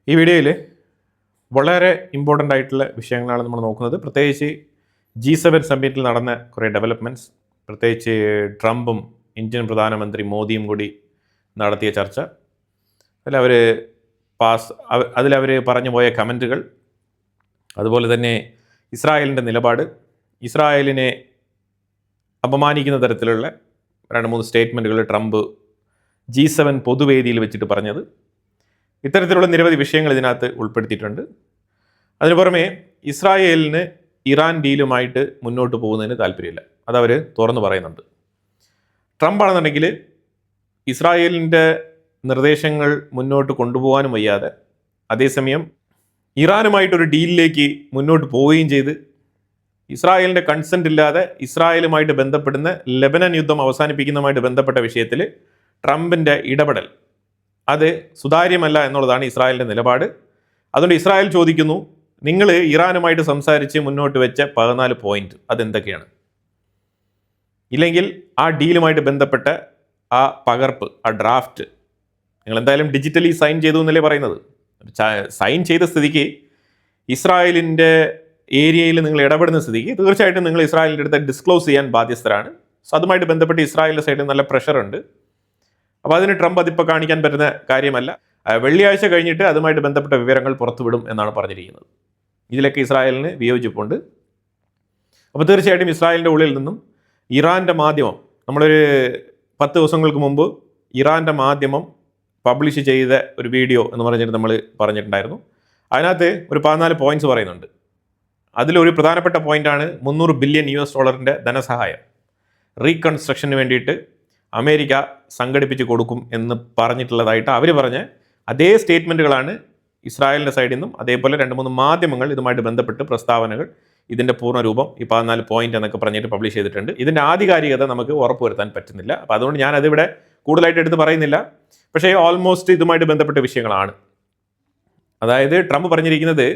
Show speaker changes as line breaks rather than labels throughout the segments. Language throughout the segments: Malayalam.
ഈ വീഡിയോയിൽ വളരെ ഇമ്പോർട്ടൻ്റ് ആയിട്ടുള്ള വിഷയങ്ങളാണ് നമ്മൾ നോക്കുന്നത്. പ്രത്യേകിച്ച് G7 സമ്മിറ്റിൽ നടന്ന കുറേ ഡെവലപ്മെൻറ്റ്സ്, പ്രത്യേകിച്ച് ട്രംപും ഇന്ത്യൻ പ്രധാനമന്ത്രി മോദിയും കൂടി നടത്തിയ ചർച്ച, അതിലവർ പറഞ്ഞു പോയ കമൻറ്റുകൾ, അതുപോലെ തന്നെ ഇസ്രായേലിൻ്റെ നിലപാട്, ഇസ്രായേലിനെ അപമാനിക്കുന്ന തരത്തിലുള്ള 2-3 സ്റ്റേറ്റ്മെൻറ്റുകൾ ട്രംപ് G7 പൊതുവേദിയിൽ വെച്ചിട്ട് പറഞ്ഞത്, ഇത്തരത്തിലുള്ള നിരവധി വിഷയങ്ങൾ ഇതിനകത്ത് ഉൾപ്പെടുത്തിയിട്ടുണ്ട്. അതിനു പുറമെ ഇസ്രായേലിന് ഇറാൻ ഡീലുമായിട്ട് മുന്നോട്ട് പോകുന്നതിന് താല്പര്യമില്ല, അതവർ തുറന്നു പറയുന്നുണ്ട്. ട്രംപ് ആണെന്നുണ്ടെങ്കിൽ ഇസ്രായേലിൻ്റെ നിർദ്ദേശങ്ങൾ മുന്നോട്ട് കൊണ്ടുപോകാനും വയ്യാതെ, അതേസമയം ഇറാനുമായിട്ടൊരു ഡീലിലേക്ക് മുന്നോട്ട് പോവുകയും ചെയ്ത്, ഇസ്രായേലിൻ്റെ കൺസെൻറ്റ് ഇല്ലാതെ ഇസ്രായേലുമായിട്ട് ബന്ധപ്പെടുന്ന ലെബനൻ യുദ്ധം അവസാനിപ്പിക്കുന്നതുമായിട്ട് ബന്ധപ്പെട്ട വിഷയത്തിൽ ട്രംപിൻ്റെ ഇടപെടൽ അത് സുതാര്യമല്ല എന്നുള്ളതാണ് ഇസ്രായേലിൻ്റെ നിലപാട്. അതുകൊണ്ട് ഇസ്രായേൽ ചോദിക്കുന്നു, നിങ്ങൾ ഇറാനുമായിട്ട് സംസാരിച്ച് മുന്നോട്ട് വെച്ച 14 പോയിന്റ് അതെന്തൊക്കെയാണ്? ഇല്ലെങ്കിൽ ആ ഡീലുമായിട്ട് ബന്ധപ്പെട്ട ആ പകർപ്പ്, ആ ഡ്രാഫ്റ്റ് നിങ്ങൾ എന്തായാലും ഡിജിറ്റലി സൈൻ ചെയ്തു എന്നല്ലേ പറയുന്നത്. സൈൻ ചെയ്ത സ്ഥിതിക്ക്, ഇസ്രായേലിൻ്റെ ഏരിയയിൽ നിങ്ങൾ ഇടപെടുന്ന സ്ഥിതിക്ക് തീർച്ചയായിട്ടും നിങ്ങൾ ഇസ്രായേലിൻ്റെ അടുത്ത് ഡിസ്ക്ലോസ് ചെയ്യാൻ ബാധ്യസ്ഥരാണ്. സോ അതുമായിട്ട് ബന്ധപ്പെട്ട് ഇസ്രായേലിൻ്റെ സൈഡിൽ നല്ല പ്രഷറുണ്ട്. അപ്പോൾ അതിന് ട്രംപ് അതിപ്പോൾ കാണിക്കാൻ പറ്റുന്ന കാര്യമല്ല. വെള്ളിയാഴ്ച കഴിഞ്ഞിട്ട് അതുമായിട്ട് ബന്ധപ്പെട്ട വിവരങ്ങൾ പുറത്തുവിടും എന്നാണ് പറഞ്ഞിരിക്കുന്നത്. ഇതിലൊക്കെ ഇസ്രായേലിന് വിയോജിപ്പുണ്ട്. അപ്പോൾ തീർച്ചയായിട്ടും ഇസ്രായേലിൻ്റെ ഉള്ളിൽ നിന്നും ഇറാൻ്റെ മാധ്യമം, നമ്മളൊരു 10 ദിവസങ്ങൾക്ക് മുമ്പ് ഇറാൻ്റെ മാധ്യമം പബ്ലിഷ് ചെയ്ത ഒരു വീഡിയോ എന്ന് പറഞ്ഞിട്ട് നമ്മൾ പറഞ്ഞിട്ടുണ്ടായിരുന്നു. അതിനകത്ത് ഒരു 14 പോയിന്റ്സ് പറയുന്നുണ്ട്. അതിലൊരു പ്രധാനപ്പെട്ട പോയിൻ്റാണ് $300 ബില്യൺ ധനസഹായം റീകൺസ്ട്രക്ഷന് വേണ്ടിയിട്ട് അമേരിക്ക സംഘടിപ്പിച്ച് കൊടുക്കും എന്ന് പറഞ്ഞിട്ടുള്ളതായിട്ട് അവർ പറഞ്ഞ അതേ സ്റ്റേറ്റ്മെൻറ്റുകളാണ് ഇസ്രായേലിൻ്റെ സൈഡിൽ നിന്നും, അതേപോലെ 2-3 മാധ്യമങ്ങൾ ഇതുമായിട്ട് ബന്ധപ്പെട്ട് പ്രസ്താവനകൾ, ഇതിൻ്റെ പൂർണ്ണരൂപം ഈ 14 പോയിന്റ് എന്നൊക്കെ പറഞ്ഞിട്ട് പബ്ലിഷ് ചെയ്തിട്ടുണ്ട്. ഇതിൻ്റെ ആധികാരികത നമുക്ക് ഉറപ്പുവരുത്താൻ പറ്റുന്നില്ല. അപ്പോൾ അതുകൊണ്ട് ഞാനതിവിടെ കൂടുതലായിട്ട് എടുത്ത് പറയുന്നില്ല. പക്ഷേ ഓൾമോസ്റ്റ് ഇതുമായിട്ട് ബന്ധപ്പെട്ട വിഷയങ്ങളാണ്. അതായത് ട്രംപ് പറഞ്ഞിരിക്കുന്നത്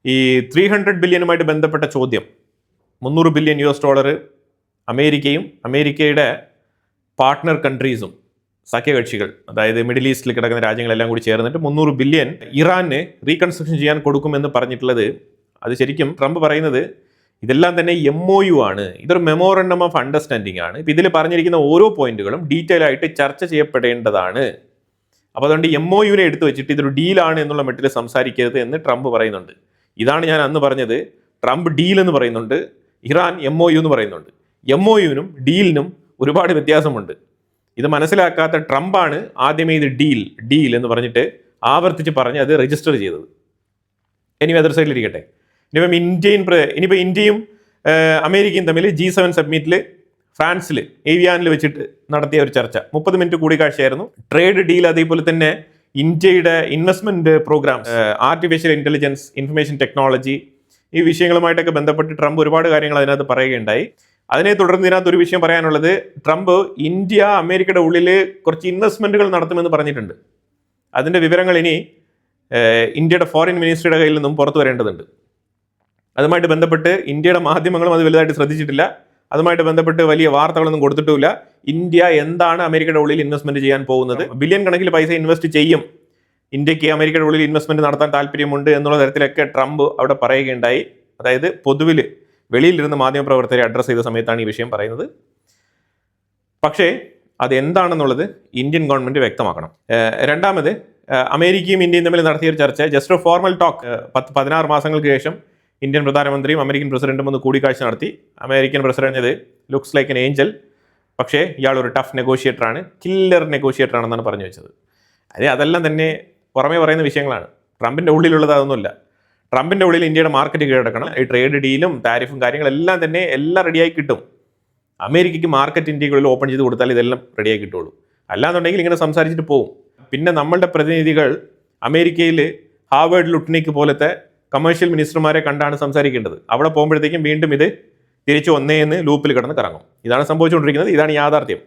ഈ 300 ബില്യനുമായിട്ട് ബന്ധപ്പെട്ട ചോദ്യം, $300 ബില്യൺ അമേരിക്കയും അമേരിക്കയുടെ പാർട്ട്ണർ കൺട്രീസും, സഖ്യകക്ഷികൾ, അതായത് മിഡിൽ ഈസ്റ്റിൽ കിടക്കുന്ന രാജ്യങ്ങളെല്ലാം കൂടി ചേർന്നിട്ട് $300 ബില്യൺ ഇറാന് റീകൺസ്ട്രക്ഷൻ ചെയ്യാൻ കൊടുക്കുമെന്ന് പറഞ്ഞിട്ടുള്ളത്, അത് ശരിക്കും ട്രംപ് പറയുന്നത് ഇതെല്ലാം തന്നെ MOU ആണ്, ഇതൊരു മെമ്മോറണ്ടം ഓഫ് അണ്ടർസ്റ്റാൻഡിംഗ് ആണ്. ഇപ്പം ഇതിൽ പറഞ്ഞിരിക്കുന്ന ഓരോ പോയിന്റുകളും ഡീറ്റെയിൽ ആയിട്ട് ചർച്ച ചെയ്യപ്പെടേണ്ടതാണ്. അപ്പോൾ അതുകൊണ്ട് MOUനെ എടുത്തു വെച്ചിട്ട് ഇതൊരു ഡീലാണ് എന്നുള്ള മട്ടിൽ സംസാരിക്കരുത് എന്ന് ട്രംപ് പറയുന്നുണ്ട്. ഇതാണ് ഞാൻ അന്ന് പറഞ്ഞത്. ട്രംപ് ഡീൽ എന്ന് പറയുന്നുണ്ട്, ഇറാൻ MOU എന്ന് പറയുന്നുണ്ട്. MOUനും ഡീലിനും ഒരുപാട് വ്യത്യാസമുണ്ട്. ഇത് മനസ്സിലാക്കാത്ത ട്രംപാണ് ആദ്യമേ ഇത് ഡീൽ എന്ന് പറഞ്ഞിട്ട് ആവർത്തിച്ച് പറഞ്ഞ് അത് രജിസ്റ്റർ ചെയ്തത്. ഇനി അതർ സൈഡിലിരിക്കട്ടെ. ഇനിയിപ്പോൾ ഇന്ത്യയും അമേരിക്കയും തമ്മിൽ G7 സബ്മിറ്റിൽ ഫ്രാൻസിൽ ഏവിയാനിൽ വെച്ചിട്ട് നടത്തിയ ഒരു ചർച്ച 30 മിനിറ്റ് കൂടിക്കാഴ്ചയായിരുന്നു. ട്രേഡ് ഡീൽ, അതേപോലെ തന്നെ ഇന്ത്യയുടെ investment program, artificial intelligence, information technology, ഈ വിഷയങ്ങളുമായിട്ടൊക്കെ ബന്ധപ്പെട്ട് ട്രംപ് ഒരുപാട് കാര്യങ്ങൾ അതിനകത്ത് പറയുകയുണ്ടായി. അതിനെ തുടർന്ന് ഇതിനകത്ത് ഒരു വിഷയം പറയാനുള്ളത്, ട്രംപ് ഇന്ത്യ അമേരിക്കയുടെ ഉള്ളിൽ കുറച്ച് ഇൻവെസ്റ്റ്മെൻറ്റുകൾ നടത്തുമെന്ന് പറഞ്ഞിട്ടുണ്ട്. അതിൻ്റെ വിവരങ്ങൾ ഇനി ഇന്ത്യയുടെ ഫോറിൻ മിനിസ്ട്രിയുടെ കയ്യിൽ നിന്നും പുറത്തു വരേണ്ടതുണ്ട്. അതുമായിട്ട് ബന്ധപ്പെട്ട് ഇന്ത്യയുടെ മാധ്യമങ്ങളും അത് വലുതായിട്ട് ശ്രദ്ധിച്ചിട്ടില്ല. അതുമായിട്ട് ബന്ധപ്പെട്ട് വലിയ വാർത്തകളൊന്നും കൊടുത്തിട്ടുമില്ല. ഇന്ത്യ എന്താണ് അമേരിക്കയുടെ ഉള്ളിൽ ഇൻവെസ്റ്റ്മെൻറ്റ് ചെയ്യാൻ പോകുന്നത്, ബില്യൺ കണക്കിൽ പൈസ ഇൻവെസ്റ്റ് ചെയ്യും, ഇന്ത്യക്ക് അമേരിക്കയുടെ ഉള്ളിൽ ഇൻവെസ്റ്റ്മെൻറ്റ് നടത്താൻ താല്പര്യമുണ്ട് എന്നുള്ള തരത്തിലൊക്കെ ട്രംപ് അവിടെ പറയുകയുണ്ടായി. അതായത് പൊതുവിൽ വെളിയിലിരുന്ന് മാധ്യമപ്രവർത്തകരെ അഡ്രസ്സ് ചെയ്ത സമയത്താണ് ഈ വിഷയം പറയുന്നത്. പക്ഷേ അതെന്താണെന്നുള്ളത് ഇന്ത്യൻ ഗവൺമെൻറ് വ്യക്തമാക്കണം. രണ്ടാമത്, അമേരിക്കയും ഇന്ത്യയും തമ്മിൽ നടത്തിയ ഒരു ചർച്ച, ജസ്റ്റ് ഒരു ഫോർമൽ ടോക്ക്, 16 മാസങ്ങൾക്ക് ശേഷം ഇന്ത്യൻ പ്രധാനമന്ത്രിയും അമേരിക്കൻ പ്രസിഡന്റും ഒന്ന് കൂടിക്കാഴ്ച നടത്തി. American president looks like an Angel, പക്ഷേ ഇയാൾ ഒരു ടഫ് നെഗോഷിയേറ്ററാണ്, കില്ലർ നെഗോഷിയേറ്റർ ആണെന്നാണ് പറഞ്ഞു വെച്ചത്. അതെല്ലാം തന്നെ പുറമേ പറയുന്ന വിഷയങ്ങളാണ്. ട്രംപിൻ്റെ ഉള്ളിലുള്ളത് അതൊന്നുമില്ല. ട്രംപിൻ്റെ ഉള്ളിൽ ഇന്ത്യയുടെ മാർക്കറ്റ് കീഴടക്കണം, ഈ ട്രേഡ് ഡീലും താരിഫും കാര്യങ്ങളെല്ലാം തന്നെ എല്ലാം റെഡിയായി കിട്ടും. അമേരിക്കയ്ക്ക് മാർക്കറ്റ് ഇന്ത്യക്കുള്ളിൽ ഓപ്പൺ ചെയ്ത് കൊടുത്താൽ ഇതെല്ലാം റെഡിയായി കിട്ടുള്ളൂ. അല്ലാന്നുണ്ടെങ്കിൽ ഇങ്ങനെ സംസാരിച്ചിട്ട് പോകും. പിന്നെ നമ്മളുടെ പ്രതിനിധികൾ അമേരിക്കയിൽ ഹാവേർഡ് ലുട്നിക് പോലത്തെ കമേഴ്ഷ്യൽ മിനിസ്റ്റർമാരെ കണ്ടാണ് സംസാരിക്കേണ്ടത്. അവിടെ പോകുമ്പോഴത്തേക്കും വീണ്ടും ഇത് തിരിച്ചു ഒന്നേന്ന് ലൂപ്പിൽ കിടന്ന് കറങ്ങും. ഇതാണ് സംഭവിച്ചുകൊണ്ടിരിക്കുന്നത്. ഇതാണ് യാഥാർത്ഥ്യം.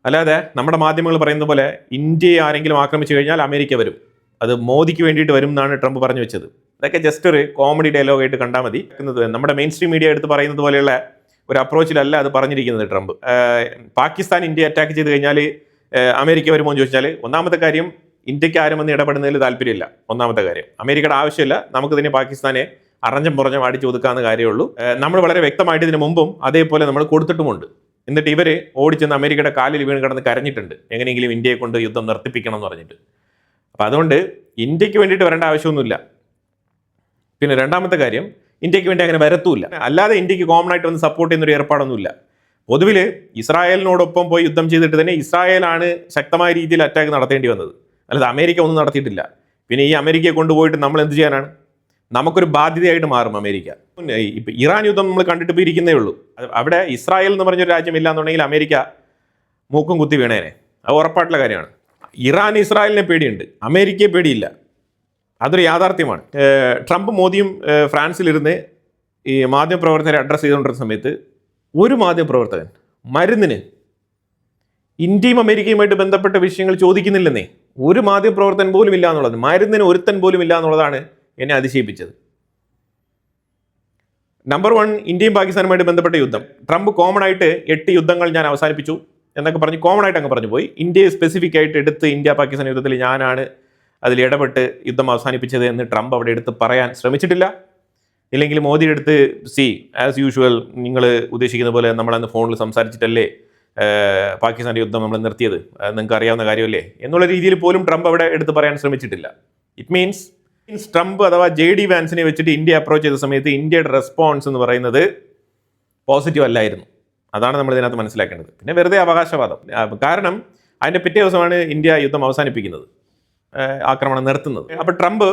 അല്ലാതെ നമ്മുടെ മാധ്യമങ്ങൾ പറയുന്ന പോലെ ഇന്ത്യയെ ആരെങ്കിലും ആക്രമിച്ചു കഴിഞ്ഞാൽ അമേരിക്ക വരും, അത് മോദിക്ക് വേണ്ടിയിട്ട് വരും എന്നാണ് ട്രംപ് പറഞ്ഞു വെച്ചത്. അതൊക്കെ ജസ്റ്റ് ഒരു കോമഡി ഡയലോഗായിട്ട് കണ്ടാൽ മതി. നമ്മുടെ മെയിൻ സ്ട്രീം മീഡിയ എടുത്ത് പറയുന്നത് പോലെയുള്ള ഒരു അപ്രോച്ചിലല്ല അത് പറഞ്ഞിരിക്കുന്നത് ട്രംപ്. പാകിസ്ഥാൻ ഇന്ത്യ അറ്റാക്ക് ചെയ്ത് കഴിഞ്ഞാൽ അമേരിക്ക വരുമോ എന്ന് ചോദിച്ചാൽ, ഒന്നാമത്തെ കാര്യം ഇന്ത്യക്ക് ആരും വന്ന് ഇടപെടുന്നതിൽ താല്പര്യമില്ല. ഒന്നാമത്തെ കാര്യം, അമേരിക്കയുടെ ആവശ്യമില്ല, നമുക്ക് തന്നെ പാകിസ്ഥാനെ അറഞ്ഞം പുറഞ്ഞം അടിച്ചു ഒതുക്കാവുന്ന കാര്യമുള്ളൂ. നമ്മൾ വളരെ വ്യക്തമായിട്ട് ഇതിനു മുമ്പും അതേപോലെ നമ്മൾ കൊടുത്തിട്ടുമുണ്ട്. എന്നിട്ട് ഇവർ ഓടിച്ചെന്ന് അമേരിക്കയുടെ കാലിൽ വീണ് കിടന്ന് കരഞ്ഞിട്ടുണ്ട്, എങ്ങനെയെങ്കിലും ഇന്ത്യയെ കൊണ്ട് യുദ്ധം നിർത്തിപ്പിക്കണം എന്ന് പറഞ്ഞിട്ട്. അപ്പം അതുകൊണ്ട് ഇന്ത്യക്ക് വേണ്ടിയിട്ട് വരേണ്ട ആവശ്യമൊന്നുമില്ല. പിന്നെ രണ്ടാമത്തെ കാര്യം, ഇന്ത്യക്ക് വേണ്ടി അങ്ങനെ വരത്തുമില്ല. അല്ലാതെ ഇന്ത്യക്ക് കോമൺ ആയിട്ട് വന്ന് സപ്പോർട്ട് ചെയ്യുന്നൊരു ഏർപ്പാടൊന്നുമില്ല. പൊതുവിൽ ഇസ്രായേലിനോടൊപ്പം പോയി യുദ്ധം ചെയ്തിട്ട് തന്നെ ഇസ്രായേലാണ് ശക്തമായ രീതിയിൽ അറ്റാക്ക് നടത്തേണ്ടി വന്നത്, അല്ലാതെ അമേരിക്ക ഒന്നും നടത്തിയിട്ടില്ല. പിന്നെ ഈ അമേരിക്കയെ കൊണ്ടുപോയിട്ട് നമ്മൾ എന്ത് ചെയ്യാനാണ്? നമുക്കൊരു ബാധ്യതയായിട്ട് മാറും അമേരിക്ക. ഇപ്പം ഇറാൻ യുദ്ധം നമ്മൾ കണ്ടിട്ട് ഇപ്പോൾ ഇരിക്കുന്നേ ഉള്ളൂ. അവിടെ ഇസ്രായേൽ എന്ന് പറഞ്ഞൊരു രാജ്യമില്ല എന്നുണ്ടെങ്കിൽ അമേരിക്ക മൂക്കും കുത്തി വീണേനെ, അത് ഉറപ്പായിട്ടുള്ള കാര്യമാണ്. ഇറാൻ ഇസ്രായേലിനെ പേടിയുണ്ട്, അമേരിക്കയെ പേടിയില്ല. അതൊരു യാഥാർത്ഥ്യമാണ്. ട്രംപ് മോദിയും ഫ്രാൻസിലിരുന്ന് ഈ മാധ്യമപ്രവർത്തകരെ അഡ്രസ്സ് ചെയ്തുകൊണ്ടിരുന്ന സമയത്ത് ഒരു മാധ്യമപ്രവർത്തകൻ മരുന്നിന് ഇന്ത്യയും അമേരിക്കയുമായിട്ട് ബന്ധപ്പെട്ട വിഷയങ്ങൾ ചോദിക്കുന്നില്ലെന്നേ. ഒരു മാധ്യമപ്രവർത്തകൻ പോലും ഇല്ല എന്നുള്ളത്, മരുന്നിന് ഒരുത്തൻ പോലും ഇല്ല എന്നുള്ളതാണ് എന്നെ അതിശയിപ്പിച്ചത്. നമ്പർ 1, ഇന്ത്യയും പാകിസ്ഥാനുമായിട്ട് ബന്ധപ്പെട്ട യുദ്ധം. ട്രംപ് കോമൺ ആയിട്ട് 8 യുദ്ധങ്ങൾ ഞാൻ അവസാനിപ്പിച്ചു എന്നൊക്കെ പറഞ്ഞ് കോമൺ ആയിട്ട് അങ്ങ് പറഞ്ഞു പോയി. ഇന്ത്യയെ സ്പെസിഫിക് ആയിട്ട് എടുത്ത് ഇന്ത്യ പാകിസ്ഥാൻ യുദ്ധത്തിൽ ഞാനാണ് അതിൽ ഇടപെട്ട് യുദ്ധം അവസാനിപ്പിച്ചത് എന്ന് ട്രംപ് അവിടെ എടുത്ത് പറയാൻ ശ്രമിച്ചിട്ടില്ല. ഇല്ലെങ്കിൽ മോദി എടുത്ത് ആസ് യൂഷ്വൽ നിങ്ങൾ ഉദ്ദേശിക്കുന്ന പോലെ നമ്മളന്ന് ഫോണിൽ സംസാരിച്ചിട്ടല്ലേ പാകിസ്ഥാൻ്റെ യുദ്ധം നമ്മൾ നിർത്തിയത്, നിങ്ങൾക്ക് അറിയാവുന്ന കാര്യമല്ലേ എന്നുള്ള രീതിയിൽ പോലും ട്രംപ് അവിടെ എടുത്ത് പറയാൻ ശ്രമിച്ചിട്ടില്ല. ഇറ്റ് മീൻസ് ട്രംപ് അഥവാ JD വാൻസിനെ വെച്ചിട്ട് ഇന്ത്യ അപ്രോച്ച് ചെയ്ത സമയത്ത് ഇന്ത്യയുടെ റെസ്പോൺസ് എന്ന് പറയുന്നത് പോസിറ്റീവ് അല്ലായിരുന്നു. അതാണ് നമ്മൾ ഇതിനകത്ത് മനസ്സിലാക്കേണ്ടത്. പിന്നെ വെറുതെ അവകാശവാദം. കാരണം അതിൻ്റെ പിറ്റേ ദിവസമാണ് ഇന്ത്യ യുദ്ധം അവസാനിപ്പിക്കുന്നത്, ആക്രമണം നിർത്തുന്നത്. അപ്പോൾ ട്രംപ്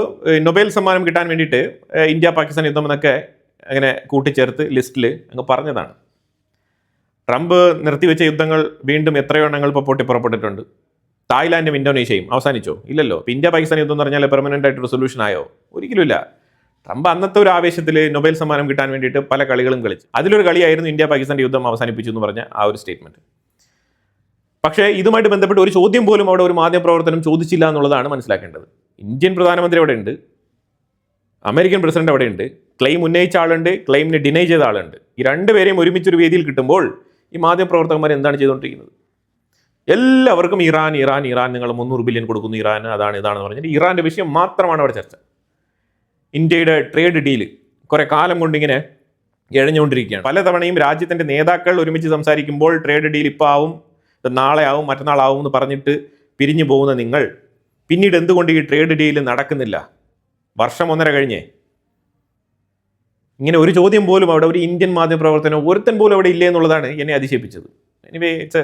നൊബേൽ സമ്മാനം കിട്ടാൻ വേണ്ടിയിട്ട് ഇന്ത്യ പാകിസ്ഥാൻ യുദ്ധം എന്നൊക്കെ അങ്ങനെ കൂട്ടിച്ചേർത്ത് ലിസ്റ്റിൽ അങ്ങ് പറഞ്ഞതാണ്. ട്രംപ് നിർത്തിവെച്ച യുദ്ധങ്ങൾ വീണ്ടും എത്രയോ എണ്ണങ്ങൾ ഇപ്പോൾ പൊട്ടിപ്പുറപ്പെട്ടിട്ടുണ്ട്. തായ്ലാൻഡും ഇന്തോനേഷ്യയും അവസാനിച്ചോ? ഇല്ലല്ലോ. ഇന്ത്യ പാകിസ്ഥാൻ യുദ്ധം എന്ന് പറഞ്ഞാൽ പെർമനൻ്റ് ആയിട്ടൊരു സൊല്യൂഷൻ ആയോ? ഒരിക്കലുമില്ല. ട്രംപ് അന്നത്തെ ഒരു ആവേശത്തിൽ നൊബേൽ സമ്മാനം കിട്ടാൻ വേണ്ടിയിട്ട് പല കളികളും കളിച്ചു. അതിലൊരു കളിയായിരുന്നു ഇന്ത്യ പാകിസ്ഥാൻ്റെ യുദ്ധം അവസാനിപ്പിച്ചു എന്ന് പറഞ്ഞ ആ ഒരു സ്റ്റേറ്റ്മെന്റ്. പക്ഷേ ഇതുമായിട്ട് ബന്ധപ്പെട്ട് ഒരു ചോദ്യം പോലും അവിടെ ഒരു മാധ്യമപ്രവർത്തനം ചോദിച്ചില്ല എന്നുള്ളതാണ് മനസ്സിലാക്കേണ്ടത്. ഇന്ത്യൻ പ്രധാനമന്ത്രി അവിടെ ഉണ്ട്, അമേരിക്കൻ പ്രസിഡന്റ് അവിടെ ഉണ്ട്, ക്ലെയിം ഉന്നയിച്ച ആളുണ്ട്, ക്ലെയിമിനെ ഡിനൈ ചെയ്ത ആളുണ്ട്. ഈ രണ്ടുപേരെയും ഒരുമിച്ചൊരു വേദിയിൽ കിട്ടുമ്പോൾ ഈ മാധ്യമപ്രവർത്തകന്മാർ എന്താണ് ചെയ്തുകൊണ്ടിരിക്കുന്നത്? എല്ലാവർക്കും ഇറാൻ ഇറാൻ ഇറാൻ, നിങ്ങൾ 300 ബില്യൺ കൊടുക്കുന്നു ഇറാൻ, അതാണ് ഇതാണെന്ന് പറഞ്ഞിട്ട് ഇറാൻ്റെ വിഷയം മാത്രമാണ് അവിടെ ചർച്ച. ഇന്ത്യയുടെ ട്രേഡ് ഡീല് കുറേ കാലം കൊണ്ടിങ്ങനെ ഇഴഞ്ഞുകൊണ്ടിരിക്കുകയാണ്. പലതവണയും രാജ്യത്തിൻ്റെ നേതാക്കൾ ഒരുമിച്ച് സംസാരിക്കുമ്പോൾ ട്രേഡ് ഡീൽ ഇപ്പോൾ ആവും, നാളെ ആവും, മറ്റന്നാളാവും എന്ന് പറഞ്ഞിട്ട് പിരിഞ്ഞു പോകുന്ന നിങ്ങൾ പിന്നീട് എന്തുകൊണ്ട് ഈ ട്രേഡ് ഡീൽ നടക്കുന്നില്ല? വർഷം 1.5 കഴിഞ്ഞേ. ഇങ്ങനെ ഒരു ചോദ്യം പോലും അവിടെ ഒരു ഇന്ത്യൻ മാധ്യമപ്രവർത്തനം ഒരുത്തൻ പോലും അവിടെ ഇല്ലേ എന്നുള്ളതാണ് എന്നെ അതിശയിപ്പിച്ചത്. Anyway it's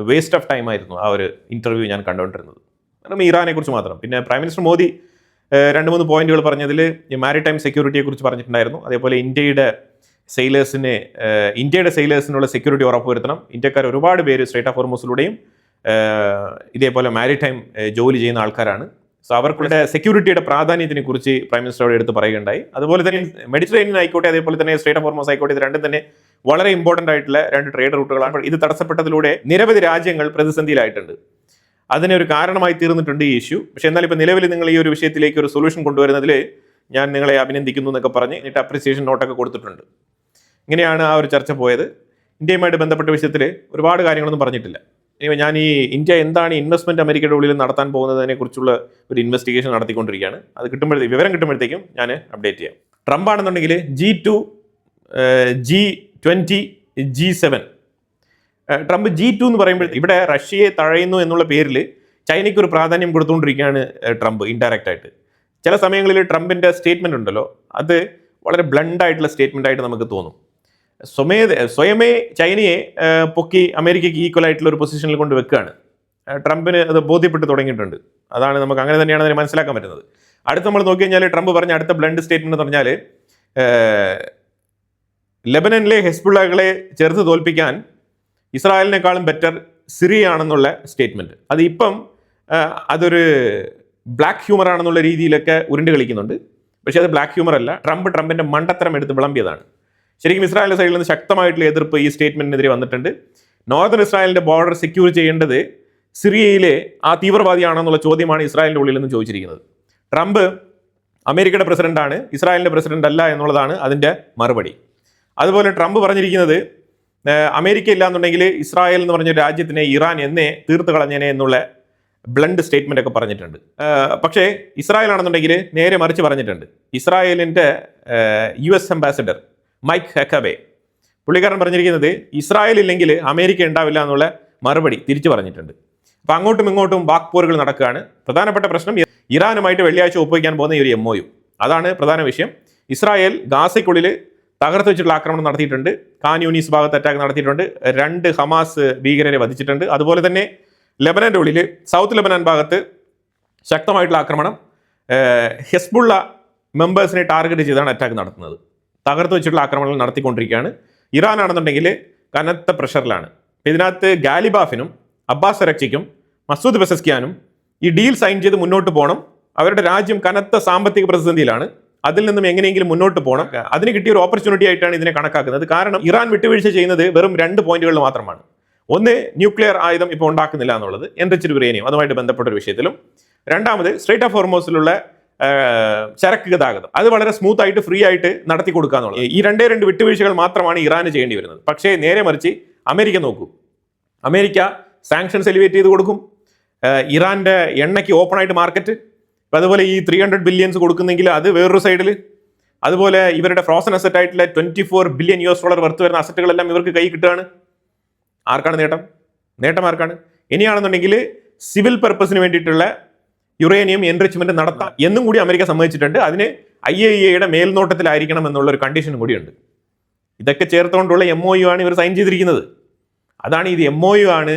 waste of time ആയിരുന്നു ആ ഒരു ഇൻ്റർവ്യൂ ഞാൻ കണ്ടുകൊണ്ടിരുന്നത്. കാരണം ഇറാനെ കുറിച്ച് മാത്രം. പിന്നെ പ്രൈം മിനിസ്റ്റർ മോദി 2-3 പോയിന്റുകൾ പറഞ്ഞതിൽ മാരിടൈം സെക്യൂരിറ്റിയെ കുറിച്ച് പറഞ്ഞിട്ടുണ്ടായിരുന്നു. അതേപോലെ ഇന്ത്യയുടെ സെയിലേഴ്സിനുള്ള സെക്യൂരിറ്റി ഉറപ്പുവരുത്തണം. ഇന്ത്യക്കാർ ഒരുപാട് പേര് സ്ട്രേറ്റ് ഓഫ് ഹോർമൂസിലൂടെയും ഇതേപോലെ മാരിടൈം ജോലി ചെയ്യുന്ന ആൾക്കാരാണ്. സോ അവർക്കുള്ള സെക്യൂരിറ്റിയുടെ പ്രാധാന്യത്തിനെ കുറിച്ച് പ്രൈം മിനിസ്റ്റർ അവിടെ എടുത്ത് പറയുകയുണ്ടായി. അതുപോലെ തന്നെ മെഡിറ്ററേനിയൻ ആയിക്കോട്ടെ, അതേപോലെ തന്നെ സ്ട്രേറ്റ് ഓഫ് ഹോർമൂസ് ആയിക്കോട്ടെ, ഇത് രണ്ടും തന്നെ വളരെ ഇമ്പോർട്ടൻ്റ് ആയിട്ടുള്ള 2 ട്രേഡ് റൂട്ടുകളാണ്. ഇത് തടസ്സപ്പെട്ടതിലൂടെ നിരവധി രാജ്യങ്ങൾ പ്രതിസന്ധിയിലായിട്ടുണ്ട്. അതിനൊരു കാരണമായി തീർന്നിട്ടുണ്ട് ഈ ഇഷ്യൂ. പക്ഷേ എന്നാൽ ഇപ്പോൾ നിലവിൽ നിങ്ങൾ ഈ ഒരു വിഷയത്തിലേക്ക് ഒരു സൊല്യൂഷൻ കൊണ്ടുവരുന്നതിൽ ഞാൻ നിങ്ങളെ അഭിനന്ദിക്കുന്നു എന്നൊക്കെ പറഞ്ഞ് എന്നിട്ട് അപ്രിസിയേഷൻ നോട്ടൊക്കെ കൊടുത്തിട്ടുണ്ട്. ഇങ്ങനെയാണ് ആ ഒരു ചർച്ച പോയത്. ഇന്ത്യയുമായിട്ട് ബന്ധപ്പെട്ട വിഷയത്തിൽ ഒരുപാട് കാര്യങ്ങളൊന്നും പറഞ്ഞിട്ടില്ല. ഇനി ഞാൻ ഈ ഇന്ത്യ എന്താണ് ഇൻവെസ്റ്റ്മെൻറ്റ് അമേരിക്കയുടെ ഉള്ളിൽ നടത്താൻ പോകുന്നതിനെ കുറിച്ചുള്ള ഒരു ഇൻവെസ്റ്റിഗേഷൻ നടത്തിക്കൊണ്ടിരിക്കുകയാണ്. അത് വിവരം കിട്ടുമ്പോഴത്തേക്കും ഞാൻ അപ്ഡേറ്റ് ചെയ്യാം. ട്രംപ് ആണെന്നുണ്ടെങ്കിൽ G2, G20, G7. Trump G2 എന്ന് പറയുമ്പോൾ ഇവിടെ റഷ്യയെ തഴയുന്നു എന്നുള്ള പേരിൽ ചൈനയ്ക്ക് ഒരു പ്രാധാന്യം കൊടുത്തുകൊണ്ടിരിക്കുകയാണ് ട്രംപ് ഇൻഡയറക്റ്റ് ആയിട്ട്. ചില സമയങ്ങളിൽ ട്രംപിൻ്റെ സ്റ്റേറ്റ്മെൻ്റ് ഉണ്ടല്ലോ, അത് വളരെ ബ്ലണ്ട് ആയിട്ടുള്ള സ്റ്റേറ്റ്മെൻ്റ് ആയിട്ട് നമുക്ക് തോന്നും. സ്വയമേ ചൈനയെ പൊക്കി അമേരിക്കയ്ക്ക് ഈക്വൽ ആയിട്ടുള്ള ഒരു പൊസിഷനിൽ കൊണ്ട് വെക്കുകയാണ്. ട്രംപിന് അത് ബോധ്യപ്പെട്ട് തുടങ്ങിയിട്ടുണ്ട്. അതാണ് നമുക്ക് അങ്ങനെ തന്നെയാണ് അതിനെ മനസ്സിലാക്കാൻ പറ്റുന്നത്. അടുത്ത് നമ്മൾ നോക്കി കഴിഞ്ഞാൽ ട്രംപ് പറഞ്ഞ അടുത്ത ബ്ലണ്ട് സ്റ്റേറ്റ്മെന്റ് എന്ന് പറഞ്ഞാൽ ലെബനനിലെ ഹെസ്ബുള്ളകളെ ചെറുത്ത് തോൽപ്പിക്കാൻ ഇസ്രായേലിനേക്കാളും ബെറ്റർ സിറിയ ആണെന്നുള്ള സ്റ്റേറ്റ്മെന്റ്. അത് ഇപ്പം അതൊരു ബ്ലാക്ക് ഹ്യൂമർ ആണെന്നുള്ള രീതിയിലൊക്കെ ഉരുണ്ട് കളിക്കുന്നുണ്ട്. പക്ഷേ അത് ബ്ലാക്ക് ഹ്യൂമർ അല്ല, ട്രംപിൻ്റെ മണ്ടത്തരം എടുത്ത് വിളമ്പിയതാണ്. ശരിക്കും ഇസ്രായേലിൻ്റെ സൈഡിൽ നിന്ന് ശക്തമായിട്ടുള്ള എതിർപ്പ് ഈ സ്റ്റേറ്റ്മെന്റിനെതിരെ വന്നിട്ടുണ്ട്. നോർത്തേൺ ഇസ്രായേലിൻ്റെ ബോർഡർ സെക്യൂർ ചെയ്യേണ്ടത് സിറിയയിലെ ആ തീവ്രവാദിയാണെന്നുള്ള ചോദ്യമാണ് ഇസ്രായേലിൻ്റെ ഉള്ളിൽ നിന്ന് ചോദിച്ചിരിക്കുന്നത്. ട്രംപ് അമേരിക്കയുടെ പ്രസിഡന്റാണ്, ഇസ്രായേലിൻ്റെ പ്രസിഡന്റ് അല്ല എന്നുള്ളതാണ് അതിൻ്റെ മറുപടി. അതുപോലെ ട്രംപ് പറഞ്ഞിരിക്കുന്നത് അമേരിക്ക ഇല്ല എന്നുണ്ടെങ്കിൽ ഇസ്രായേൽ എന്ന് പറഞ്ഞ രാജ്യത്തിനെ ഇറാൻ എന്നേ തീർത്ത് കളഞ്ഞേനെ എന്നുള്ള ബ്ലണ്ട് സ്റ്റേറ്റ്മെൻ്റ് ഒക്കെ പറഞ്ഞിട്ടുണ്ട്. പക്ഷേ ഇസ്രായേൽ ആണെന്നുണ്ടെങ്കിൽ നേരെ മറിച്ച് പറഞ്ഞിട്ടുണ്ട്. ഇസ്രായേലിൻ്റെ US അംബാസിഡർ മൈക്ക് ഹക്കബെ പുള്ളിക്കാരൻ പറഞ്ഞിരിക്കുന്നത് ഇസ്രായേൽ ഇല്ലെങ്കിൽ അമേരിക്ക ഉണ്ടാവില്ല എന്നുള്ള മറുപടി തിരിച്ചു പറഞ്ഞിട്ടുണ്ട്. അപ്പം അങ്ങോട്ടും ഇങ്ങോട്ടും വാക്പോരുകൾ നടക്കുകയാണ്. പ്രധാനപ്പെട്ട പ്രശ്നം ഇറാനുമായിട്ട് വെള്ളിയാഴ്ച ഒപ്പുവയ്ക്കാൻ പോകുന്ന ഈ ഒരു MOU, അതാണ് പ്രധാന വിഷയം. ഇസ്രായേൽ ഗാസയ്ക്കുള്ളിൽ തകർത്ത് വെച്ചിട്ടുള്ള ആക്രമണം നടത്തിയിട്ടുണ്ട്. ഖാൻ യൂനീസ് ഭാഗത്ത് അറ്റാക്ക് നടത്തിയിട്ടുണ്ട്. 2 ഹമാസ് ഭീകരരെ വധിച്ചിട്ടുണ്ട്. അതുപോലെ തന്നെ ലെബനൻ്റെ ഉള്ളിൽ സൗത്ത് ലെബനൻ ഭാഗത്ത് ശക്തമായിട്ടുള്ള ആക്രമണം, ഹെസ്ബുള്ള മെമ്പേഴ്സിനെ ടാർഗറ്റ് ചെയ്താണ് അറ്റാക്ക് നടത്തുന്നത്. തകർത്ത് വെച്ചിട്ടുള്ള ആക്രമണങ്ങൾ നടത്തിക്കൊണ്ടിരിക്കുകയാണ്. ഇറാൻ ആണെന്നുണ്ടെങ്കിൽ കനത്ത പ്രഷറിലാണ്. ഇതിനകത്ത് ഗാലിബാഫിനും അബ്ബാസ് അരക്ചിക്കും മസൂദ് പെസസ്കിയാനും ഈ ഡീൽ സൈൻ ചെയ്ത് മുന്നോട്ട് പോകണം. അവരുടെ രാജ്യം കനത്ത സാമ്പത്തിക പ്രതിസന്ധിയിലാണ്. അതിൽ നിന്നും എങ്ങനെയെങ്കിലും മുന്നോട്ട് പോകണം. അതിന് കിട്ടിയ ഒരു ഓപ്പർച്യൂണിറ്റി ആയിട്ടാണ് ഇതിനെ കണക്കാക്കുന്നത്. കാരണം ഇറാൻ വിട്ടുവീഴ്ച ചെയ്യുന്നത് വെറും 2 പോയിന്റുകളിൽ മാത്രമാണ്. ഒന്ന്, ന്യൂക്ലിയർ ആയുധം ഇപ്പോൾ ഉണ്ടാക്കുന്നില്ല എന്നുള്ളത്, എൻറിച്ച്ഡ് യുറേനിയം, അതുമായിട്ട് ബന്ധപ്പെട്ട ഒരു വിഷയത്തിലും. രണ്ടാമത്, സ്ട്രേറ്റ് ഓഫ് ഹോർമോസിലുള്ള ചരക്ക് ഗതാഗതം അത് വളരെ സ്മൂത്ത് ആയിട്ട് ഫ്രീ ആയിട്ട് നടത്തി കൊടുക്കുക എന്നുള്ളത്. ഈ 2 വിട്ടുവീഴ്ചകൾ മാത്രമാണ് ഇറാന് ചെയ്യേണ്ടി വരുന്നത്. പക്ഷേ നേരെ മറിച്ച് അമേരിക്ക നോക്കൂ. അമേരിക്ക സാങ്ഷൻസ് എലിവേറ്റ് ചെയ്ത് കൊടുക്കും. ഇറാന്റെ എണ്ണയ്ക്ക് ഓപ്പൺ ആയിട്ട് മാർക്കറ്റ്. അതുപോലെ ഈ 300 ബില്യൺസ് കൊടുക്കുന്നെങ്കിൽ അത് വേറൊരു സൈഡിൽ. അതുപോലെ ഇവരുടെ ഫ്രോസൺ അസറ്റ് ആയിട്ടുള്ള $24 ബില്യൺ വർത്ത് വരുന്ന അസറ്റുകളെല്ലാം ഇവർക്ക് കൈ കിട്ടുകയാണ്. ആർക്കാണ് നേട്ടം? നേട്ടം ആർക്കാണ്? ഇനിയാണെന്നുണ്ടെങ്കിൽ സിവിൽ പർപ്പസിന് വേണ്ടിയിട്ടുള്ള യുറേനിയം എൻറിച്ച്മെന്റ് നടത്താം എന്നും കൂടി അമേരിക്ക സമ്മതിച്ചിട്ടുണ്ട്. അതിന് IAEAയുടെ മേൽനോട്ടത്തിലായിരിക്കണം എന്നുള്ള ഒരു കണ്ടീഷനും കൂടിയുണ്ട്. ഇതൊക്കെ ചേർത്തുകൊണ്ടുള്ള MOU ആണ് ഇവർ സൈൻ ചെയ്തിരിക്കുന്നത്. അതാണ് ഇത് MOU ആണ്.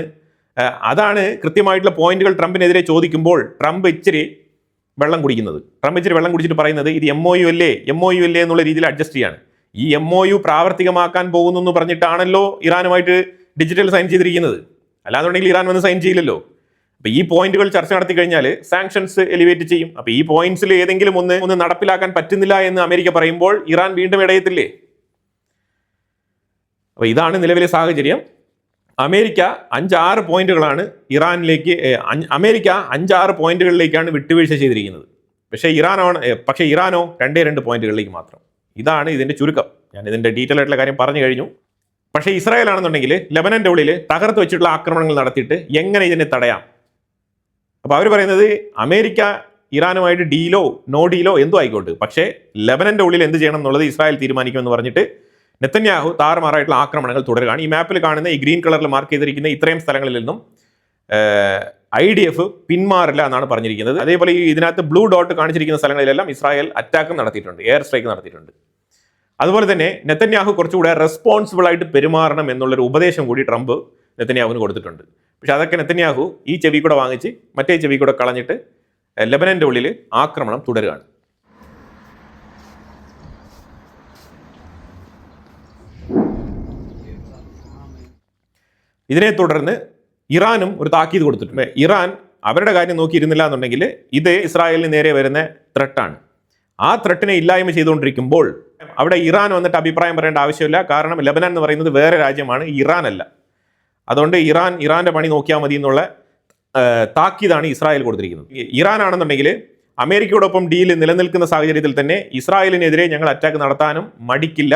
അതാണ് കൃത്യമായിട്ടുള്ള പോയിന്റുകൾ ട്രംപിനെതിരെ ചോദിക്കുമ്പോൾ ട്രംപ് ഇച്ചിരി വെള്ളം കുടിച്ചിട്ട് പറയുന്നത് ഇത് MOU അല്ലേ എന്നുള്ള രീതിയിൽ അഡ്ജസ്റ്റ് ചെയ്യാണ്. ഈ MOU പ്രാവർത്തികമാക്കാൻ പോകുന്നു എന്ന് പറഞ്ഞിട്ടാണല്ലോ ഇറാനുമായിട്ട് ഡിജിറ്റൽ സൈൻ ചെയ്തിരിക്കുന്നത്. അല്ലാന്നുണ്ടെങ്കിൽ ഇറാൻ വന്ന് സൈൻ ചെയ്യില്ലല്ലോ. അപ്പോൾ ഈ പോയിന്റുകൾ ചർച്ച നടത്തി കഴിഞ്ഞാൽ സാങ്ഷൻസ് എലിവേറ്റ് ചെയ്യും. അപ്പോൾ ഈ പോയിന്റ്സിൽ ഏതെങ്കിലും ഒന്ന് നടപ്പിലാക്കാൻ പറ്റുന്നില്ല എന്ന് അമേരിക്ക പറയുമ്പോൾ ഇറാൻ വീണ്ടും ഇടയത്തില്ലേ? അപ്പോൾ ഇതാണ് നിലവിലെ സാഹചര്യം. അമേരിക്ക 5-6 പോയിന്റുകളാണ് അമേരിക്ക 5-6 പോയിന്റുകളിലേക്കാണ് വിട്ടുവീഴ്ച ചെയ്തിരിക്കുന്നത്. പക്ഷേ ഇറാനോ 2 പോയിന്റുകളിലേക്ക് മാത്രം. ഇതാണ് ഇതിന്റെ ചുരുക്കം. ഞാൻ ഇതിന്റെ ഡീറ്റെയിൽ ആയിട്ടുള്ള കാര്യം പറഞ്ഞു കഴിഞ്ഞു. പക്ഷേ ഇസ്രായേൽ ആണെന്നുണ്ടെങ്കിൽ ലെബനന്റെ ഉള്ളിൽ തകർത്ത് വെച്ചിട്ടുള്ള ആക്രമണങ്ങൾ നടത്തിയിട്ട് എങ്ങനെ ഇതിനെ തടയാം? അപ്പോൾ അവർ പറയുന്നത് അമേരിക്ക ഇറാനുമായിട്ട് നോ ഡീലോ എന്തോ ആയിക്കോട്ടെ, പക്ഷേ ലെബനന്റെ ഉള്ളിൽ എന്ത് ചെയ്യണം എന്നുള്ളത് ഇസ്രായേൽ തീരുമാനിക്കുമെന്ന് പറഞ്ഞിട്ട് നെതന്യാഹു താറുമാറായിട്ടുള്ള ആക്രമണങ്ങൾ തുടരുകയാണ്. ഈ മാപ്പിൽ കാണുന്ന ഈ ഗ്രീൻ കളറിൽ മാർക്ക് ചെയ്തിരിക്കുന്ന ഇത്രയും സ്ഥലങ്ങളിൽ നിന്നും IDF പിന്മാറില്ല എന്നാണ് പറഞ്ഞിരിക്കുന്നത്. അതേപോലെ ഇതിനകത്ത് ബ്ലൂ ഡോട്ട് കാണിച്ചിരിക്കുന്ന സ്ഥലങ്ങളിലെല്ലാം ഇസ്രായേൽ അറ്റാക്കും നടത്തിയിട്ടുണ്ട്, എയർ സ്ട്രൈക്ക് നടത്തിയിട്ടുണ്ട്. അതുപോലെ തന്നെ നെതന്യാഹു കുറച്ചുകൂടെ റെസ്പോൺസിബിൾ ആയിട്ട് പെരുമാറണം എന്നുള്ളൊരു ഉപദേശം കൂടി ട്രംപ് നെതന്യാഹുവിന് കൊടുത്തിട്ടുണ്ട്. പക്ഷെ അതൊക്കെ നെതന്യാഹു ഈ ചെവി കൂടെ വാങ്ങിച്ച് മറ്റേ ചെവി കൂടെ കളഞ്ഞിട്ട് ലെബനന്റെ ഉള്ളിൽ ആക്രമണം തുടരുകയാണ്. ഇതിനെ തുടർന്ന് ഇറാനും ഒരു താക്കീത് കൊടുത്തിട്ടുണ്ട്. ഇറാൻ അവരുടെ കാര്യം നോക്കിയിരുന്നില്ല എന്നുണ്ടെങ്കിൽ ഇത് ഇസ്രായേലിന് നേരെ വരുന്ന ത്രെട്ടാണ്. ആ ത്രെട്ടിനെ ഇല്ലായ്മ ചെയ്തുകൊണ്ടിരിക്കുമ്പോൾ അവിടെ ഇറാൻ വന്നിട്ട് അഭിപ്രായം പറയേണ്ട ആവശ്യമില്ല. കാരണം ലെബനൻ എന്ന് പറയുന്നത് വേറെ രാജ്യമാണ്, ഇറാൻ അല്ല. അതുകൊണ്ട് ഇറാന്റെ പണി നോക്കിയാൽ മതി എന്നുള്ള താക്കീതാണ് ഇസ്രായേൽ കൊടുത്തിരിക്കുന്നത്. ഇറാൻ ആണെന്നുണ്ടെങ്കിൽ അമേരിക്കയോടൊപ്പം ഡീൽ നിലനിൽക്കുന്ന സാഹചര്യത്തിൽ തന്നെ ഇസ്രായേലിനെതിരെ ഞങ്ങൾ അറ്റാക്ക് നടത്താനും മടിക്കില്ല.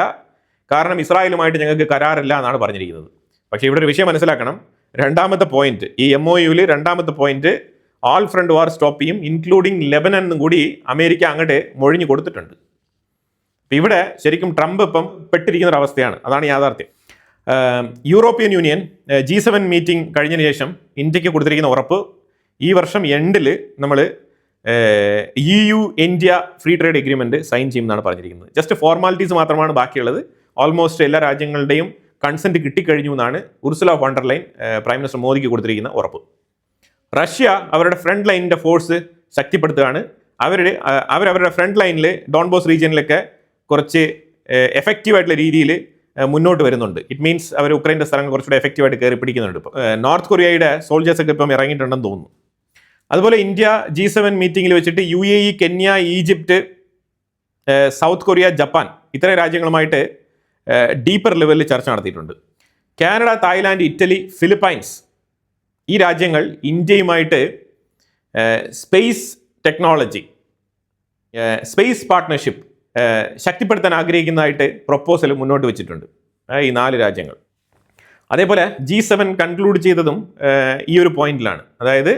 കാരണം ഇസ്രായേലുമായിട്ട് ഞങ്ങൾക്ക് കരാറില്ല എന്നാണ് പറഞ്ഞിരിക്കുന്നത്. പക്ഷേ ഇവിടെ ഒരു വിഷയം മനസ്സിലാക്കണം. രണ്ടാമത്തെ പോയിന്റ്, ഈ MOUവിൽ രണ്ടാമത്തെ പോയിന്റ് ആൾ ഫ്രണ്ട് വാർ സ്റ്റോപ്പ് ചെയ്യും, ഇൻക്ലൂഡിങ് ലെബനൻ എന്നും കൂടി അമേരിക്ക അങ്ങോട്ട് മൊഴിഞ്ഞു കൊടുത്തിട്ടുണ്ട്. ഇവിടെ ശരിക്കും ട്രംപ് ഇപ്പം പെട്ടിരിക്കുന്ന ഒരു അവസ്ഥയാണ്. അതാണ് യാഥാർത്ഥ്യം. യൂറോപ്യൻ യൂണിയൻ G7 മീറ്റിംഗ് കഴിഞ്ഞതിന് ശേഷം ഇന്ത്യക്ക് കൊടുത്തിരിക്കുന്ന ഉറപ്പ് ഈ വർഷം എൻഡിൽ നമ്മൾ EU India free trade agreement sign ചെയ്യുമെന്നാണ് പറഞ്ഞിരിക്കുന്നത്. ജസ്റ്റ് ഫോർമാലിറ്റീസ് മാത്രമാണ് ബാക്കിയുള്ളത്. ഓൾമോസ്റ്റ് എല്ലാ രാജ്യങ്ങളുടെയും കൺസെന്റ് കിട്ടിക്കഴിഞ്ഞു എന്നാണ് Ursula von der Leyen prime minister മോദിക്ക് കൊടുത്തിരിക്കുന്ന ഉറപ്പ്. റഷ്യ അവരുടെ ഫ്രണ്ട് ലൈനിന്റെ ഫോഴ്സ് ശക്തിപ്പെടുത്തുകയാണ്. അവരവരുടെ ഫ്രണ്ട് ലൈനിൽ ഡോൺബോസ് റീജിയനിലൊക്കെ കുറച്ച് എഫക്റ്റീവായിട്ടുള്ള രീതിയിൽ മുന്നോട്ട് വരുന്നുണ്ട്. ഇറ്റ് മീൻസ് അവർ ഉക്രൈൻ്റെ സ്ഥലങ്ങൾ കുറച്ചുകൂടെ എഫക്റ്റീവായിട്ട് കയറി പിടിക്കുന്നുണ്ട്. ഇപ്പോൾ നോർത്ത് കൊറിയയുടെ സോൾജേഴ്സൊക്കെ ഇപ്പം ഇറങ്ങിയിട്ടുണ്ടെന്ന് തോന്നുന്നു. അതുപോലെ ഇന്ത്യ G7 മീറ്റിംഗിൽ വെച്ചിട്ട് UAE, Kenya, Egypt, south Korea, Japan ഇത്തരം രാജ്യങ്ങളുമായിട്ട് ഡീപ്പർ ലെവലിൽ ചർച്ച നടത്തിയിട്ടുണ്ട്. കാനഡ, തായ്ലാൻഡ്, ഇറ്റലി, ഫിലിപ്പൈൻസ് ഈ രാജ്യങ്ങൾ ഇന്ത്യയുമായിട്ട് സ്പേസ് ടെക്നോളജി, സ്പേസ് പാർട്ട്ണർഷിപ്പ് ശക്തിപ്പെടുത്താൻ ആഗ്രഹിക്കുന്നതായിട്ട് പ്രൊപ്പോസൽ മുന്നോട്ട് വെച്ചിട്ടുണ്ട് ഈ 4 രാജ്യങ്ങൾ. അതേപോലെ G7 കൺക്ലൂഡ് ചെയ്തതും ഈ ഒരു പോയിന്റിലാണ്. അതായത്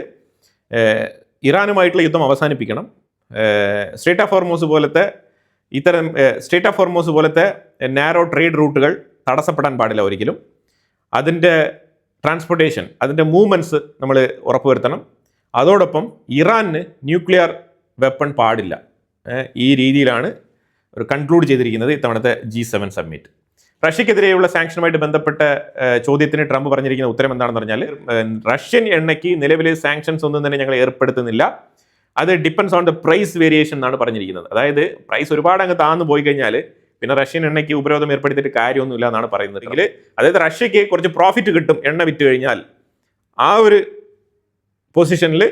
ഇറാനുമായിട്ടുള്ള യുദ്ധം അവസാനിപ്പിക്കണം. സ്ട്രേറ്റ് ഓഫ് ഹോർമൂസ് പോലത്തെ സ്ട്രേറ്റ് ഓഫ് ഹോർമൂസ് പോലത്തെ നാരോ ട്രേഡ് റൂട്ടുകൾ തടസ്സപ്പെടാൻ പാടില്ല ഒരിക്കലും. അതിൻ്റെ ട്രാൻസ്പോർട്ടേഷൻ, അതിൻ്റെ മൂവ്മെൻറ്റ്സ് നമ്മൾ ഉറപ്പുവരുത്തണം. അതോടൊപ്പം ഇറാന് ന്യൂക്ലിയർ വെപ്പൺ പാടില്ല. ഈ രീതിയിലാണ് ഒരു കൺക്ലൂഡ് ചെയ്തിരിക്കുന്നത് ഇത്തവണത്തെ G7 സമ്മിറ്റ്. റഷ്യക്കെതിരെയുള്ള സാങ്ഷനുമായിട്ട് ബന്ധപ്പെട്ട ചോദ്യത്തിന് ട്രംപ് പറഞ്ഞിരിക്കുന്ന ഉത്തരം എന്താണെന്ന് പറഞ്ഞാൽ, റഷ്യൻ എണ്ണയ്ക്ക് നിലവിലെ സാങ്ഷൻസ് ഒന്നും തന്നെ ഞങ്ങൾ ഏർപ്പെടുത്തുന്നില്ല, അത് depends on the price variation എന്നാണ് പറഞ്ഞിരിക്കുന്നത്. അതായത് പ്രൈസ് ഒരുപാട് അങ്ങ് താഴ്ന്നു പോയി കഴിഞ്ഞാൽ പിന്നെ റഷ്യൻ എണ്ണയ്ക്ക് ഉപരോധം ഏർപ്പെടുത്തിയിട്ട് കാര്യമൊന്നുമില്ല എന്നാണ് പറയുന്നത്. അതായത് റഷ്യക്ക് കുറച്ച് പ്രോഫിറ്റ് കിട്ടും എണ്ണ വിറ്റ് കഴിഞ്ഞാൽ, ആ ഒരു പൊസിഷനിൽ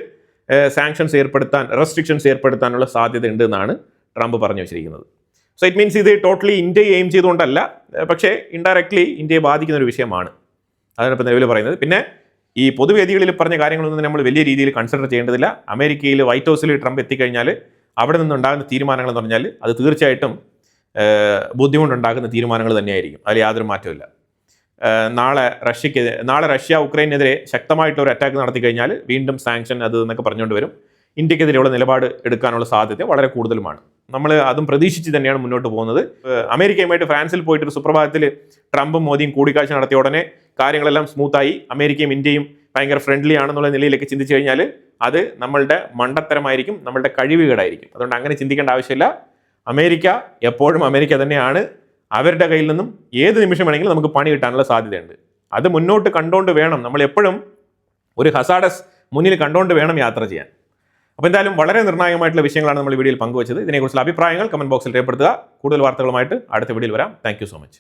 സാങ്ഷൻസ് ഏർപ്പെടുത്താൻ, റെസ്ട്രിക്ഷൻസ് ഏർപ്പെടുത്താനുള്ള സാധ്യത ഉണ്ട് എന്നാണ് ട്രംപ് പറഞ്ഞു വെച്ചിരിക്കുന്നത്. സോ ഇറ്റ് മീൻസ് ഇത് ടോട്ടലി ഇന്ത്യയെ എയിം ചെയ്തുകൊണ്ടല്ല, പക്ഷേ ഇൻഡയറക്ട്ലി ഇന്ത്യയെ ബാധിക്കുന്ന ഒരു വിഷയമാണ്. അതാണ് ഇപ്പോൾ നിലവിൽ പറയുന്നത്. പിന്നെ ഈ പൊതുവേദികളിൽ പറഞ്ഞ കാര്യങ്ങളൊന്നും നമ്മൾ വലിയ രീതിയിൽ കൺസിഡർ ചെയ്യേണ്ടതില്ല. അമേരിക്കയിൽ വൈറ്റ് ഹൗസിൽ ട്രംപ് എത്തിക്കഴിഞ്ഞാൽ അവിടെ നിന്നുണ്ടാകുന്ന തീരുമാനങ്ങൾ എന്ന് പറഞ്ഞാൽ അത് തീർച്ചയായിട്ടും ബുദ്ധിമുട്ടുണ്ടാക്കുന്ന തീരുമാനങ്ങൾ തന്നെയായിരിക്കും. അതിൽ യാതൊരു മാറ്റമില്ല. നാളെ റഷ്യ ഉക്രൈനെതിരെ ശക്തമായിട്ടൊരു അറ്റാക്ക് നടത്തി കഴിഞ്ഞാൽ വീണ്ടും സാങ്ഷൻ അത് എന്നൊക്കെ പറഞ്ഞുകൊണ്ട് വരും. ഇന്ത്യക്കെതിരെയുള്ള നിലപാട് എടുക്കാനുള്ള സാധ്യത വളരെ കൂടുതലുമാണ്. നമ്മൾ അതും പ്രതീക്ഷിച്ച് തന്നെയാണ് മുന്നോട്ട് പോകുന്നത്. അമേരിക്കയുമായിട്ട് ഫ്രാൻസിൽ പോയിട്ട് ഒരു സുപ്രഭാതത്തിൽ ട്രംപും മോദിയും കൂടിക്കാഴ്ച നടത്തിയ ഉടനെ കാര്യങ്ങളെല്ലാം സ്മൂത്തായി, അമേരിക്കയും ഇന്ത്യയും ഭയങ്കര ഫ്രണ്ട്ലി ആണെന്നുള്ള നിലയിലേക്ക് ചിന്തിച്ചു കഴിഞ്ഞാൽ അത് നമ്മളുടെ മണ്ടത്തരമായിരിക്കും, നമ്മളുടെ കഴിവുകേടായിരിക്കും. അതുകൊണ്ട് അങ്ങനെ ചിന്തിക്കേണ്ട ആവശ്യമില്ല. അമേരിക്ക എപ്പോഴും അമേരിക്ക തന്നെയാണ്. അവരുടെ കയ്യിൽ നിന്നും ഏത് നിമിഷം വേണമെങ്കിലും നമുക്ക് പണി കിട്ടാനുള്ള സാധ്യതയുണ്ട്. അത് മുന്നോട്ട് കണ്ടുകൊണ്ട് വേണം, നമ്മൾ എപ്പോഴും ഒരു ഹസാഡസ് മുന്നിൽ കണ്ടുകൊണ്ട് വേണം യാത്ര ചെയ്യാൻ. അപ്പോൾ എന്തായാലും വളരെ നിർണായകമായിട്ടുള്ള വിഷയങ്ങളാണ് നമ്മൾ ഈ വീഡിയോയിൽ പങ്കുവച്ചത്. ഇതിനെക്കുറിച്ചുള്ള അഭിപ്രായങ്ങൾ കമന്റ് ബോക്സിൽ രേഖപ്പെടുത്തുക. കൂടുതൽ വാർത്തകളുമായിട്ട് അടുത്ത വീഡിയോയിൽ വരാം. Thank you so much.